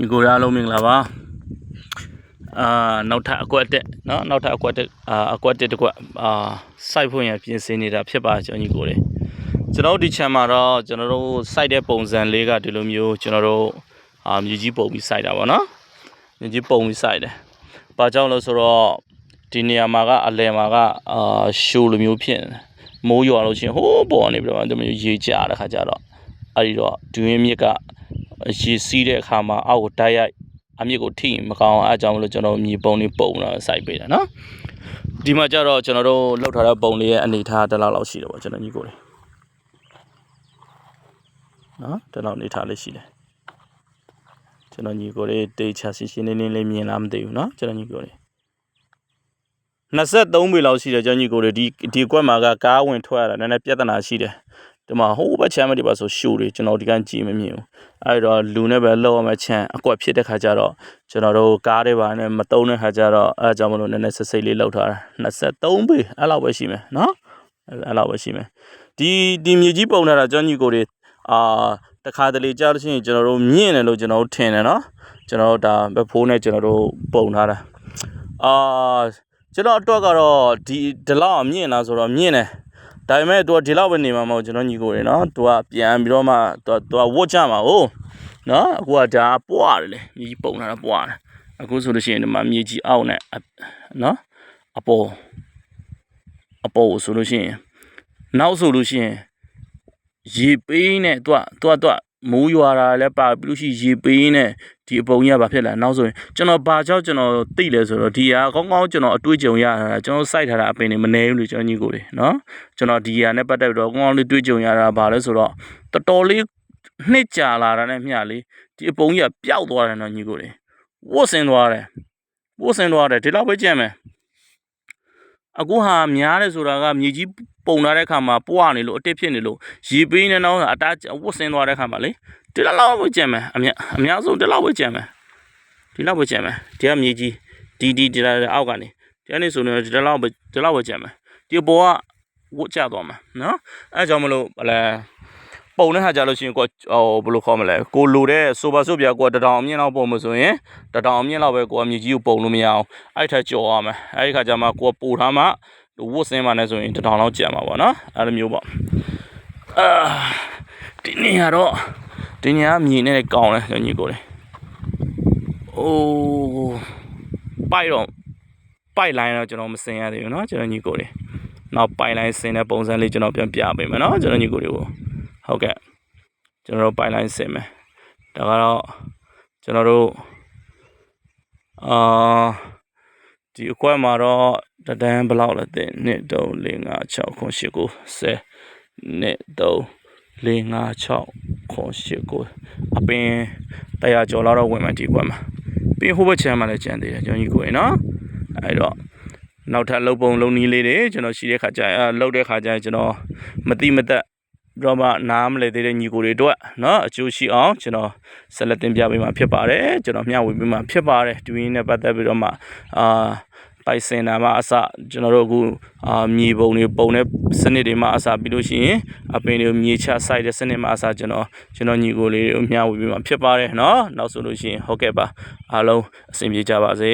ညီကိုရအားလုံးမင်္ဂလာပါနောက်ထပ်အကွက်တက်နော်နောက်ထပ်အကွက်တက်အကွက်တက်တစ်ကွက်စိုက်ဖို့ရန်ပြင်ဆင်နေတာဖြစ်ပါကျွန်တော်ညီကိုတွေကျွန်တော်တို့ဒီ channel မှာတော့ကျွန်တော်တို့စိုက်တဲ့ပုံစံလေးကဒီလိုမျိုးကျွန်တော်တို့မြေကြီးပုံပြီးစိုက်တာပေါ့နော်မြေကြီးပုံပြီးစိုက်တယ်ဘာကြောင့်လဲဆိုတော့ဒီနေရာမှာကအလယ်မှာကရှိုးလိုမျိုးဖြစ်နေမိုးရွာလို့ချင်းဟိုးပေါ်နေပြီးတော့ဒီမျိုးရေကျတဲ့ခါကျတော့အဲ့ဒီတော့ဒူးရင်းမြစ်ကရေစီးတဲ့အခါမှာအောက်ကိုတိုက်ရိုက်အမြစ်ကိုထိမကောင်းအားကြောင့်မလို့ကျွန်တော်မြေပုံလေးပုံတော့စိုက်ပေးတာနော်ဒီမှာကျတော့ကျွန်တော်တို့လှုပ်ထားတဲ့ပုံလေးရဲ့အနေထားတစ်လောက်ရှိတယ်ပေါ့ကျွန်တော်ညီကိုလေးနော်တစ်လောက်အနေထားလေးရှိတယ်ကျွန်တော်ညီကိုလေးတေချာရှင်းနေလေးမြင်လားမသိဘူးနော်ကျွန်တော်ညီကိုလေး23ပေလောက်ရှိတယ်ကျွန်တော်ညီကိုလေးဒီကွက်မှာကကားဝင်ထွက်ရတာနည်းနည်းပြဿနာရှိတယ်ဒီမှာဟိုးဘက်ချမ်းမတွေပါဆိုရှိုးတွေကျွန်တော်ဒီကကြည့်မမြင်ဘူးအဲ့တော့လူနဲ့ပဲလောက်ရမှချမ်းအကွက်ဖြစ်တဲ့ခါကျတော့ကျွန်တော်တို့ကားတွေပါနဲ့မတုံးတဲ့ခါကျတော့အဲ့ကြောင့်မလို့နည်းနည်းစိတ်လေးလောက်ထားတာ23ပေအဲ့လောက်ပဲရှိမယ်နော်အဲ့လောက်ပဲရှိမယ်ဒီမြေကြီးပုံထားတာကျွန်တော်ညီကိုတွေတခါတလေကြားလို့ရှိရင်ကျွန်တော်တို့မြင့်တယ်လို့ကျွန်တော်တို့ထင်တယ်နော်ကျွန်တော်တို့ဒါဘက်ဖိုးနဲ့ကျွန်တော်တို့ပုံထားတာကျွန်တော်အတွက်ကတော့ဒီလောက်မြင့်လားဆိုတော့မြင့်တယ်ဒါပေမဲ့သူကဒီလောက်ပဲနေမှာမဟုတ်ကျွန်တော်ညီကိုတွေနော်သူကပြန်ပြီးတော့မှသူကဝတ်ကြမှာဟုတ်နော်အခုကဒါပွားတယ်လေမြေကြီးပုံလာတာပွားတယ်အခုဆိုလို့ရှိရင်ဒီမှာမြေကြီးအောက်နဲ့နော်အပေါ်ဆိုလို့ရှိရင်နောက်ဆိုလို့ရှိရင်ရေပေးနဲ့သူကမိုးရွာတာလည်းပါပြီးလို့ရှိရေပေးနဲ့ဒီအပုံကြီးကဘာဖြစ်လဲနောက်ဆိုရင်ကျွန်တော်ဘာကြောင့်ကျွန်တော်သိလဲဆိုတော့ဒီဟာကောင်းကောင်းကျွန်တော်အတွေ့အကြုံရတာကျွန်တော်စိုက်ထားတာအပင်တွေမနေဘူးလို့ကျွန်တော်ညီကိုတွေနော်ကျွန်တော်ဒီဟာနဲ့ပတ်သက်ပြီးတော့ကောင်းကောင်းလေးတွေ့ကြုံရတာဘာလဲဆိုတော့တော်တော်လေးနှစ်ကြာလာတာနဲ့မျှလေးဒီအပုံကြီးကပျောက်သွားတယ်နော်ညီကိုတွေဝတ်ဆင်းသွားတယ်ဒီလောက်ပဲကြံ့မယ်အခုဟာများတယ်ဆိုတာကမြေကြီးပုံလာတဲ့ခါမှာပွားနေလို့အတစ်ဖြစ်နေလို့ရေပေးနေတော့အတားဝတ်ဆင်းသွားတဲ့ခါမှာလေဒီလောက်ပဲကြံ့မယ်အများဆုံးဒီလောက်ပဲကြံ့မယ်ဒီကမြေကြီးဒီအောက်ကနေဒီကနေဆိုရင်ဒီလောက်ပဲကြံ့မယ်ဒီအပေါ်ကဝတ်ကျသွားမှာနော်အဲကြောင့်မလို့ပုံတဲ့ဟာကြလို့ရှိရင်ကိုဘယ်လိုခေါ်မလဲကိုလိုတဲ့ဆိုပါစို့ပြကိုတထောင်အမြင့်လောက်ပုံမဆိုရင်တထောင်အမြင့်လောက်ပဲကိုမြေကြီးကိုပုံလို့မရအောင်အဲ့ထက်ကြော်ရမယ်အဲ့ဒီခါကျမှကိုပို့ထားမှဝတ်ဆင်းမှလည်းဆိုရင်တထောင်လောက်ကျန်မှာပေါ့နော်အဲ့လိုမျိုးပေါ့ဒီနေရာမြေနဲ့ကောင်းတယ်ကျွန်တော်ညီကိုလေပိုက်လိုင်းတော့ကျွန်တော်မစင်ရသေးဘူးเนาะကျွန်တော်ညီကိုတွေနောက်ပိုက်လိုင်းစင်တဲ့ပုံစံလေးကျွန်တော်ပြန်ပြပေးမယ်เนาะကျွန်တော်ညီကိုတွေကိုဟုတ်ကဲ့ကျွန်တော်ပိုက်လိုင်းစင်မယ်ဒါကတော့ကျွန်တော်တို့ဒီအကွက်မှာတော့တဒန်းဘယ်လောက်လဲတဲ့1 2 3 4 5 6 9 10 10 1 2 3 4 5 6 9 10 အပင်100ကျော်လောက်တော့ဝင်မှာဒီကွက်မှာပြီးဟိုဘက်ချမ်းမှာလည်းကျန်သေးတယ်ကျွန်တော်ညီကိုရနော်အဲ့တော့နောက်ထပ်လုံပုံလုံနီးလေးတွေကျွန်တော်ရှိတဲ့ခါကျရင်လှုပ်တဲ့ခါကျရင်ကျွန်တော်မတိမသက်တော့မှနားမလဲသေးတဲ့ညီကိုတွေအတွက်เนาะအကျိုးရှိအောင်ကျွန်တော်ဆက်လက်တင်ပြပေးမှာဖြစ်ပါတယ်ကျွန်တော်မျှဝေပေးမှာဖြစ်ပါတယ်တွင်းနဲ့ပတ်သက်ပြီးတော့မှပိုက်စင်တာမှအစကျွန်တော်တို့အခုမြေပုံတွေပုံတဲ့စနစ်တွေမှအစပြီးလို့ရှိရင်အပင်တွေမြေချစိုက်တဲ့စနစ်မှအစကျွန်တော်ညီကိုလေးကိုမျှဝေပေးမှာဖြစ်ပါတယ်เนาะနောက်ဆိုလို့ရှိရင်ဟုတ်ကဲ့ပါအားလုံးအဆင်ပြေကြပါစေ